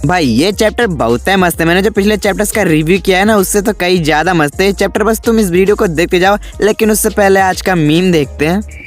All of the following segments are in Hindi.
भाई ये चैप्टर बहुत है मस्त है। मैंने जो पिछले चैप्टर्स का रिव्यू किया है ना, उससे तो कई ज्यादा मस्त है ये चैप्टर। बस तुम इस वीडियो को देखते जाओ, लेकिन उससे पहले आज का मीम देखते हैं।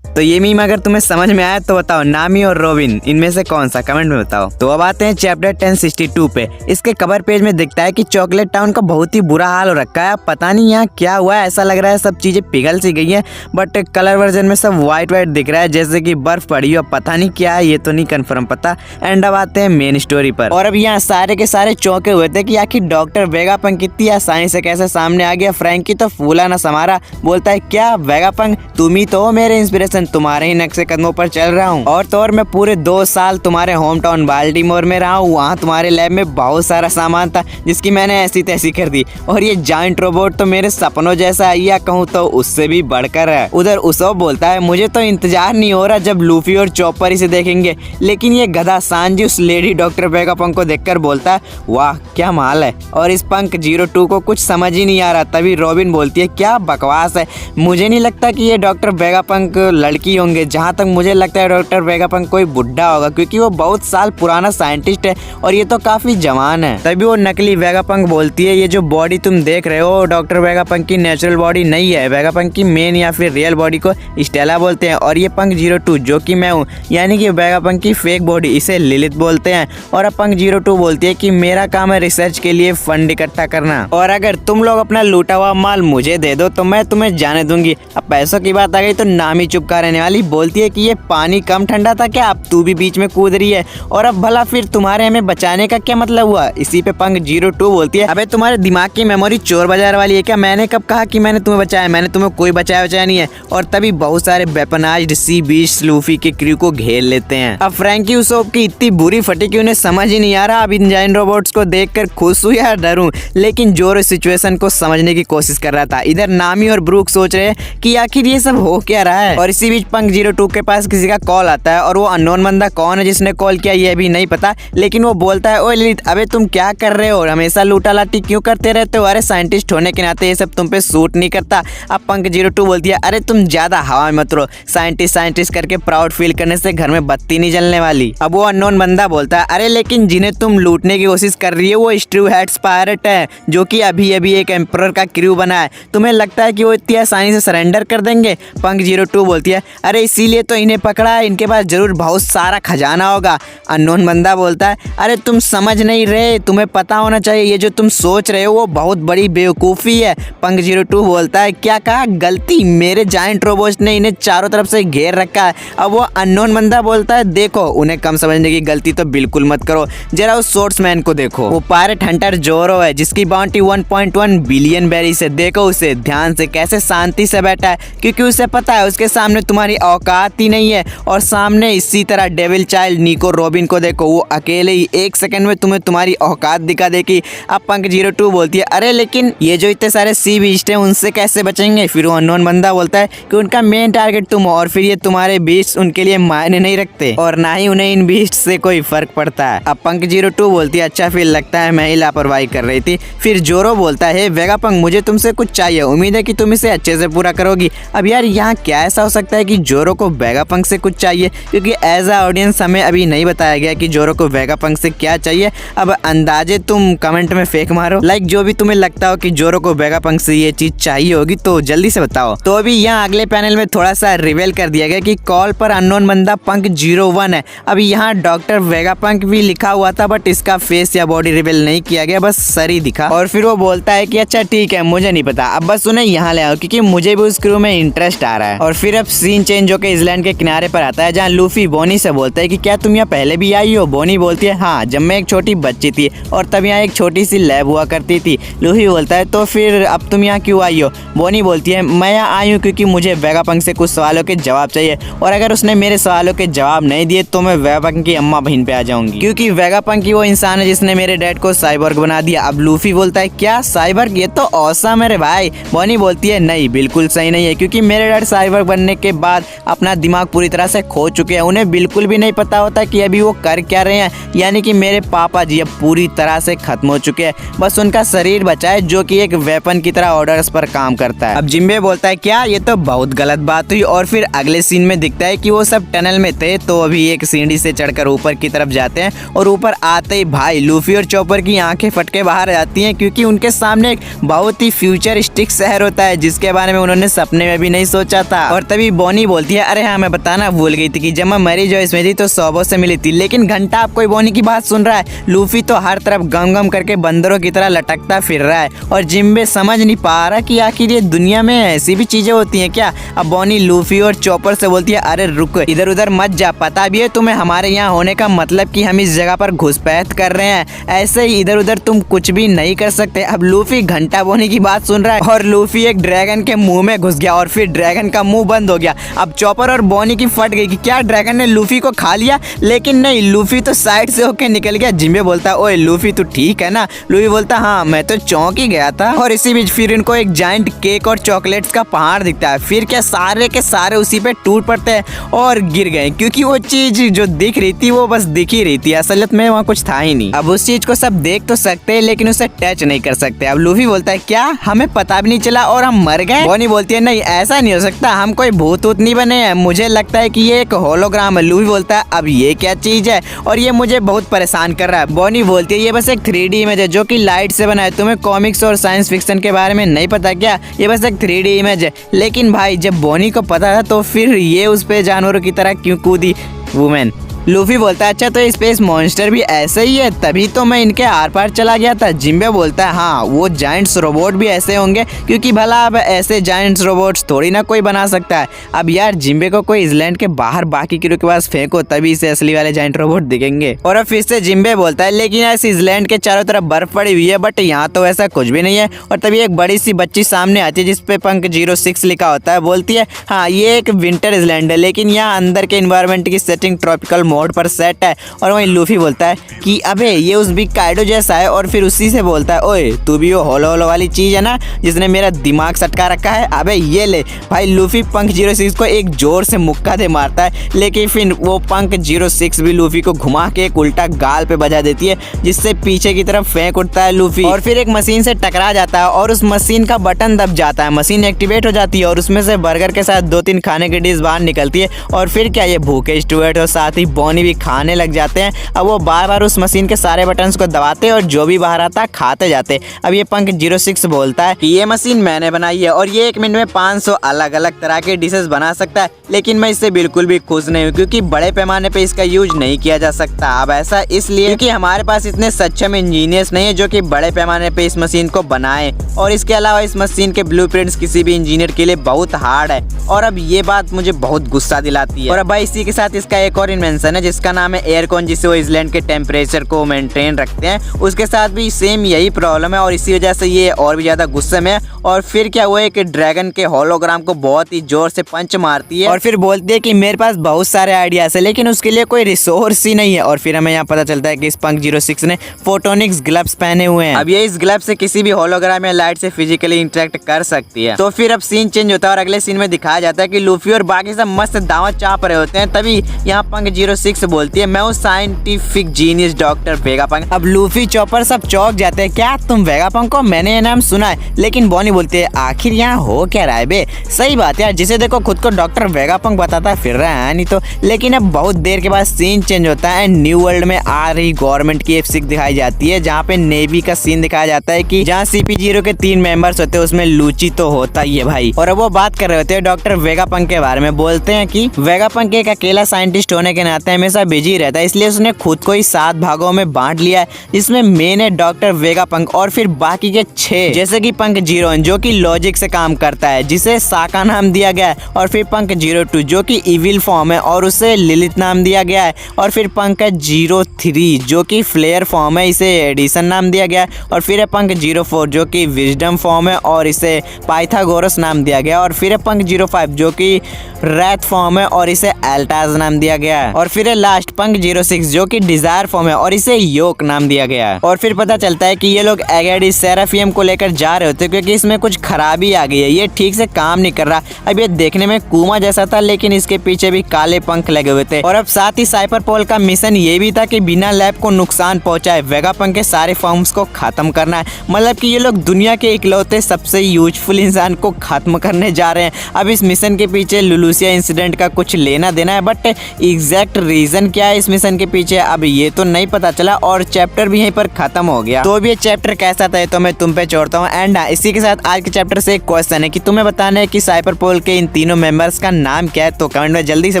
तो ये मीम अगर तुम्हें समझ में आया तो बताओ, नामी और रोबिन इनमें से कौन सा, कमेंट में बताओ। तो अब आते हैं चैप्टर 1062 पे। इसके कवर पेज में दिखता है कि चॉकलेट टाउन का बहुत ही बुरा हाल हो रखा है। पता नहीं यहाँ क्या हुआ है, ऐसा लग रहा है सब चीजें पिघल सी गई हैं। बट कलर वर्जन में सब व्हाइट दिख रहा है, जैसे कि बर्फ पड़ी हो। पता नहीं क्या है, ये तो नहीं कंफर्म पता। एंड अब आते हैं मेन स्टोरी पर। और अब यहाँ सारे के सारे चौंके हुए थे कि आखिर डॉक्टर वेगापंक इतनी आसानी से कैसे सामने आ गया। फ्रैंकी तो फूला ना समारा, बोलता है क्या वेगापंक तुम ही तो हो मेरे इंस्पिरेशन, तुम्हारे ही नक्शे कदमों पर चल रहा हूँ। और तो और मैं पूरे 2 साल तुम्हारे होम टाउन बाल्टीमोर में रहा हूँ। वहाँ तुम्हारे लैब में बहुत सारा सामान था जिसकी मैंने ऐसी तैसी कर दी। और ये जायंट रोबोट तो मेरे सपनों जैसा है, या कहूँ तो उससे भी बढ़कर है। उधर उसोब बोलता है मुझे तो इंतजार नहीं हो रहा जब लूफी और चॉपर इसे देखेंगे। लेकिन ये गधा सांजी उस लेडी डॉक्टर वेगापंक को देखकर बोलता है वाह क्या माल है। और इस पंक 02 को कुछ समझ ही नहीं आ रहा। तभी रॉबिन बोलती है क्या बकवास है, मुझे नहीं लगता कि ये डॉक्टर वेगापंक लड़की होंगे। जहाँ तक मुझे लगता है डॉक्टर वेगापंक कोई बुढ़ा होगा, क्योंकि वो बहुत साल पुराना साइंटिस्ट है और ये तो काफी जवान है। तभी वो नकली वेगापंक बोलती है ये जो बॉडी तुम देख रहे हो डॉक्टर वेगापंक की नेचुरल बॉडी नहीं है। वेगापंक की मेन या फिर रियल बॉडी को स्टेला बोलते हैं। और ये पंक 02 जो कि मैं हूँ, यानी कि वेगापंक की फेक बॉडी, इसे लिलित बोलते हैं। और अब पंक 02 बोलती है कि मेरा काम है रिसर्च के लिए फंड इकट्ठा करना, और अगर तुम लोग अपना लूटा हुआ माल मुझे दे दो तो मैं तुम्हें जाने दूंगी। अब पैसों की बात आ गई तो नामी चुपका रहने वाली बोलती है कि ये पानी कम ठंडा था क्या, अब तू भी बीच में कूद रही है। और अब भला फिर तुम्हारे हमें बचाने का क्या मतलब हुआ। इसी पे पंक 02 बोलती है अबे तुम्हारे दिमाग की मेमोरी चोर बाजार वाली है क्या, मैंने कब कहा कि मैंने तुम्हें बचाया, मैंने तुम्हें कोई बचाया नहीं है। और तभी बहुत सारे वेपनाइज्ड सी बीस्ट लूफी के क्रू को घेर लेते हैं। अब फ्रैंकी उसोब की इतनी बुरी फटी कि उन्हें समझ ही नहीं आ रहा अब इन जायंट रोबोट्स को देखकर खुश हूँ या डरूं। लेकिन जोरो सिचुएशन को समझने की कोशिश कर रहा था। इधर नामी और ब्रूक सोच रहे हैं कि आखिर ये सब हो क्या रहा है। और इसी बीच पंक 02 के पास किसी का कॉल आता है, और वो अननोन बंदा कौन है जिसने कॉल किया ये भी नहीं पता। लेकिन वो बोलता है ओए ललित अबे तुम क्या कर रहे हो, हमेशा लूटा लाटी क्यों करते रहते हो, अरे साइंटिस्ट होने के नाते ये सब तुम पे सूट नहीं करता। अब पंक 02 बोलती है अरे तुम ज्यादा हवा में मत रहो, साइंटिस्ट करके प्राउड फील करने से घर में बत्ती नहीं जलने वाली। अब वो अननोन बंदा बोलता है अरे लेकिन जिन्हें तुम लूटने की कोशिश कर रही है वो स्ट्रू हैट्स पायरेट है, जो कि अभी एक एम्परर का क्रू बना है। तुम्हें लगता है कि वो इतनी आसानी से सरेंडर कर देंगे। पंक 02 बोलती है अरे इसीलिए तो इन्हें पकड़ा है, इनके पास जरूर बहुत सारा खजाना होगा। अननोन बंदा बोलता है अरे तुम समझ नहीं रहे, तुम्हें पता होना चाहिए ये जो तुम सोच रहे हो वो बहुत बड़ी बेवकूफ़ी है। पंक 02 बोलता है क्या कहा, गलती, मेरे जायंट रोबोट्स ने इन्हें चारों तरफ से घेर रखा है। अब वो अननोन बंदा बोलता है देखो उन्हें कम समझने की गलती तो बिल्कुल मत करो, जरा उस सोर्समैन को देखो, वो पायरेट हंटर जोरो है जिसकी बाउंटी 1.1 बिलियन बेरी से। देखो उसे ध्यान से कैसे शांति से बैठा है, क्योंकि उसे पता है उसके सामने तुम्हारी औकात ही नहीं है। और सामने इसी तरह डेविल चाइल्ड निको रॉबिन को देखो, वो अकेले ही 1 सेकंड में तुम्हें तुम्हारी औकात दिखा देगी। अब पंक 02 बोलती है अरे लेकिन ये जो इतने सारे सी बीस्ट हैं उनसे कैसे बचेंगे। फिर वो अननोन बंदा बोलता है कि उनका मेन टारगेट तुम हो, और फिर ये तुम्हारे बीस्ट उनके लिए मायने नहीं रखते और ना ही उन्हें इन बीस्ट से कोई फर्क पड़ता है। अब पंक 02 बोलती है अच्छा फिर लगता है मैं ही लापरवाही कर रही थी। फिर जोरो बोलता है वेगापंक मुझे तुमसे कुछ चाहिए, उम्मीद है कि तुम इसे अच्छे से पूरा करोगी। अब यार यहाँ क्या ऐसा हो सकता है कि जोरो को वेगापंक से कुछ चाहिए, क्योंकि एज अ ऑडियंस हमें अभी नहीं बताया गया कि जोरो को वेगापंक से क्या चाहिए। अब अंदाजे तुम कमेंट में फेंक मारो, लाइक जो भी तुम्हें लगता हो कि जोरो को वेगापंक से ये चीज चाहिए होगी तो जल्दी से बताओ। तो अभी यहाँ अगले पैनल में थोड़ा सा रिवील कर दिया गया कि कॉल पर अननोन बंदा पंक 01 है। अभी यहाँ डॉक्टर वेगापंक भी लिखा हुआ था, बट इसका फेस या बॉडी रिवील नहीं किया गया, बस सर ही दिखा। और फिर वो बोलता है कि अच्छा ठीक है मुझे नहीं पता, अब बस उन्हें यहाँ ले आओ क्योंकि मुझे भी उस क्रू में इंटरेस्ट आ रहा है। और फिर अब सीन चेंज होकर इसलैंड के किनारे पर आता है, जहाँ लूफी बोनी से बोलता है कि क्या तुम यहाँ पहले भी आई हो। बोनी बोलती है हाँ, जब मैं एक छोटी बच्ची थी और तब यहाँ एक छोटी सी लैब हुआ करती थी। लूफी बोलता है तो फिर अब तुम यहाँ क्यों आई हो। बोनी बोलती है मैं यहाँ आई हूँ क्योंकि मुझे वेगापंक से कुछ सवालों के जवाब चाहिए, और अगर उसने मेरे सवालों के जवाब नहीं दिए तो मैं वेगापंक की अम्मा बहन पे आ जाऊंगी, क्योंकि वेगापंक ही वो इंसान है जिसने मेरे डैड को साइबोर्ग बना दिया। अब लूफी बोलता है क्या साइबोर्ग, ये तो औसम है रे भाई। बोनी बोलती है नहीं बिल्कुल सही नहीं है, क्योंकि मेरे डैड साइबोर्ग बनने के बाद अपना दिमाग पूरी तरह से खो चुके हैं। उन्हें बिल्कुल भी नहीं पता होता कि अभी वो कर क्या रहे हैं। यानी कि मेरे पापा जी अब पूरी तरह से खत्म हो चुके हैं, बस उनका शरीर बचा है जो कि एक वेपन की तरह ऑर्डर्स पर काम करता है। अब जिम्बे बोलता है क्या, ये तो बहुत गलत बात हुई। और फिर अगले सीन में दिखता है कि वो सब टनल में थे, तो अभी एक सीढ़ी से चढ़कर ऊपर की तरफ जाते हैं और ऊपर आते ही भाई लूफी और चॉपर की आंखें फट के बाहर आ जाती हैं, क्योंकि उनके सामने एक बहुत ही फ्यूचरिस्टिक शहर होता है जिसके बारे में उन्होंने सपने में भी नहीं सोचा था। और तभी बॉनी बोलती है अरे हाँ मैं बताना भूल गई थी कि जब मैं मरी जॉइस में थी तो सौबो से मिली थी, लेकिन घंटा आप कोई बॉनी की बात सुन रहा है। लूफी तो हर तरफ गम गम करके बंदरों की तरह लटकता फिर रहा है और जिम्बे समझ नहीं पा रहा कि आखिर ये दुनिया में ऐसी भी चीजें होती हैं क्या। अब बॉनी लूफी और चॉपर से बोलती है अरे रुक, इधर उधर मत जा, पता भी है तुम्हें हमारे यहाँ होने का मतलब कि हम इस जगह पर घुसपैठ कर रहे हैं, ऐसे ही इधर उधर तुम कुछ भी नहीं कर सकते। अब लूफी घंटा बॉनी की बात सुन रहा है और लूफी एक ड्रैगन के मुंह में घुस गया और फिर ड्रैगन का मुंह बंद हो गया। अब चॉपर और बॉनी की फट गई कि क्या ड्रैगन ने लूफी को खा लिया, लेकिन नहीं, लूफी तो साइड से होके निकल गया। जिम्बे बोलता है ओए लूफी तू ठीक है ना। लूफी बोलता हाँ मैं तो चौंक ही गया था। और इसी बीच फिर इनको एक जाइंट केक और चॉकलेट्स का पहाड़ दिखता है। फिर क्या सारे के सारे उसी पे टूट पड़ते हैं और गिर गए, क्योंकि वो चीज जो दिख रही थी वो बस दिख ही रही थी, असलियत में वहाँ कुछ था ही नहीं। अब उस चीज को सब देख तो सकते हैं लेकिन उसे टच नहीं कर सकते। अब लूफी बोलता है क्या हमें पता भी नहीं चला और हम मर गए। बॉनी बोलती है नहीं ऐसा नहीं हो सकता, हम कोई भूत वूत नहीं बने हैं, मुझे लगता है कि ये एक होलोग्राम है। लूफी बोलता है अब ये क्या चीज है और ये मुझे बहुत परेशान कर रहा है। बॉनी बोलती है ये बस एक 3D इमेज है जो कि लाइट से बना है, तुम्हें कॉमिक्स और साइंस फिक्शन के बारे में नहीं पता क्या, ये बस एक 3D इमेज है। लेकिन भाई जब बॉनी को पता था तो फिर ये उस पे जानवरों की तरह क्यों कूदी वुमेन। लूफी बोलता है अच्छा तो स्पेस मॉन्स्टर भी ऐसे ही है, तभी तो मैं इनके आर पार चला गया था। जिम्बे बोलता है हाँ वो जायंट्स रोबोट भी ऐसे होंगे, क्योंकि भला अब ऐसे जायंट्स रोबोट्स थोड़ी ना कोई बना सकता है। अब यार जिम्बे को कोई इसलैंड के बाहर बाकी कीड़ों के पास फेंको तभी इसे असली वाले जायंट रोबोट दिखेंगे। और अब फिर से जिम्बे बोलता है लेकिन ऐसे इसलैंड के चारों तरफ बर्फ पड़ी हुई है, बट यहाँ तो ऐसा कुछ भी नहीं है। और तभी एक बड़ी सी बच्ची सामने आती है जिसपे पंक 06 लिखा होता है। बोलती है हाँ ये एक विंटर इसलैंड है, लेकिन यहाँ अंदर के इन्वायरमेंट की सेटिंग ट्रॉपिकल मोड पर सेट है। और वहीं लूफी बोलता है कि अबे ये उस बिग काइडो जैसा है, और फिर उसी से बोलता है ओए तू भी वो होलो होलो वाली चीज है ना जिसने मेरा दिमाग सटका रखा है, अबे ये ले। भाई लूफी पंक 06 को एक जोर से मुक्का दे मारता है, लेकिन फिर वो पंक 06 भी लूफी को घुमा के एक उल्टा गाल पे बजा देती है, जिससे पीछे की तरफ फेंक उठता है लूफी और फिर एक मशीन से टकरा जाता है और उस मशीन का बटन दब जाता है। मशीन एक्टिवेट हो जाती है और उसमें से बर्गर के साथ 2-3 खाने की डिश बाहर निकलती है। और फिर क्या ये भूखे स्टुअर्ट और साथ ही बॉनी भी खाने लग जाते हैं। अब वो बार बार उस मशीन के सारे बटन्स को दबाते और जो भी बाहर आता खाते जाते। अब ये पंक 06 बोलता है कि ये मशीन मैंने बनाई है और ये 1 मिनट में 500 अलग अलग तरह के डिशेस बना सकता है, लेकिन मैं इससे बिल्कुल भी खुश नहीं हूँ क्योंकि बड़े पैमाने पे इसका यूज नहीं किया जा सकता। अब ऐसा इसलिए क्योंकि हमारे पास इतने सक्षम इंजीनियर्स नहीं है जो कि बड़े पैमाने पे इस मशीन को बनाए, और इसके अलावा इस मशीन के ब्लूप्रिंट्स किसी भी इंजीनियर के लिए बहुत हार्ड है। और अब ये बात मुझे बहुत गुस्सा दिलाती है। और अब भाई इसी के साथ इसका एक और इन्वेंशन है जिसका नाम है एयरकॉन, जिससे वो इसलैंड के टेम्परेचर को मेंटेन रखते हैं। उसके साथ भी सेम यही प्रॉब्लम है और इसी वजह से ये और भी ज्यादा गुस्से में है। और फिर क्या हुआ है कि ड्रैगन के होलोग्राम को बहुत ही जोर से पंच मारती है और फिर बोलती है कि मेरे पास बहुत सारे आइडियाज है लेकिन उसके लिए कोई रिसोर्स ही नहीं है। और फिर हमें यहाँ पता चलता है कि इस पंक 06 ने फोटोनिक्स ग्लव्स पहने हुए हैं। अब ये इस ग्लव से किसी भी होलोग्राम या लाइट से फिजिकली इंटरेक्ट कर सकती है। तो फिर अब सीन चेंज होता है और अगले सीन में दिखाया जाता है कि लूफी और बाकी सब मस्त दावत चाप रहे होते हैं। तभी यहाँ पंक 06 बोलती है मैं हूँ साइंटिफिक जीनियस डॉक्टर वेगापंक। अब लूफी चॉपर सब चौंक जाते हैं, क्या तुम वेगापंक हो, मैंने ये नाम सुना है। लेकिन बॉनी बोलती है आखिर यहाँ हो क्या रहा है बे, सही बात यार, जिसे देखो खुद को डॉक्टर वेगापंक बताता फिर रहा है नहीं तो। लेकिन अब बहुत देर के बाद सीन चेंज होता है एंड न्यू वर्ल्ड में आ रही गवर्नमेंट की एक सिक दिखाई जाती है, जहाँ पे नेवी का सीन दिखाया जाता है कि जहाँ CP0 के 3 मेंबर्स होते हैं उसमें लूची तो होता ही है भाई। और अब वो बात कर रहे होते हैं डॉक्टर वेगापंक के बारे में। बोलते हैं कि वेगापंक एक अकेला साइंटिस्ट होने के नाते हमेशा बिजी रहता है, इसलिए उसने खुद को ही 7 भागों में बांट लिया है, जिसमें मेन है डॉक्टर वेगापंक और फिर बाकी के 6 जैसे कि पंक 01 जो कि लॉजिक से काम करता है जिसे साका नाम दिया गया है, और फिर पंक 02 जो कि इविल फॉर्म है और उसे लिलिथ नाम दिया गया है, और फिर पंक 03 जो कि फ्लेयर फॉर्म है इसे एडिसन नाम दिया गया है, और फिर है पंक 04 जो कि विजडम फॉर्म है और इसे पाइथागोरस नाम दिया गया, और फिर है पंक 05 जो कि रैथ फॉर्म है और इसे एल्टाज नाम दिया गया है, और फिर फिर है लास्ट पंक 06 जो कि डिजायर फॉर्म है और इसे योक नाम दिया गया है। और फिर पता चलता है कि ये लोग एगेडिस सेराफियम को लेकर जा रहे होते क्योंकि इसमें कुछ खराबी आ गई है, ये ठीक से काम नहीं कर रहा। अब ये देखने में कुमा जैसा था लेकिन इसके पीछे भी काले पंख लगे हुए थे। और अब साथ ही साइपरपोल का मिशन ये भी था कि बिना लैब को नुकसान पहुंचाए वेगापंक के सारे फॉर्म्स को खत्म करना है। मतलब कि ये लोग दुनिया के इकलौते सबसे यूजफुल इंसान को खत्म करने जा रहे हैं। अब इस मिशन के पीछे लुलूसिया इंसिडेंट का कुछ लेना देना है, बट एग्जैक्ट रीजन क्या है इस मिशन के पीछे अब ये तो नहीं पता चला और चैप्टर भी यहीं पर खत्म हो गया। तो अब ये चैप्टर कैसा था तो मैं तुम पे छोड़ता हूँ। एंड इसी के साथ आज के चैप्टर से एक क्वेश्चन है कि तुम्हें बताना है कि साइपरपोल के इन तीनों मेंबर्स का नाम क्या है, तो कमेंट में जल्दी से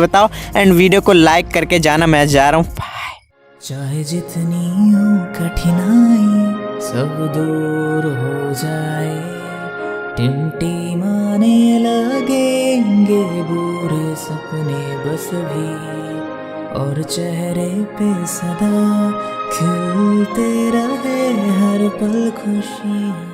बताओ एंड वीडियो को लाइक करके जाना। मैं जा रहा हूँ, बाय। चाहे जितनी हो कठिनाई सब दूर हो जाए, टिमटिमाने लगेंगे बुरे सपने बस भी, और चेहरे पे सदा खिलते रहे हर पल खुशियाँ।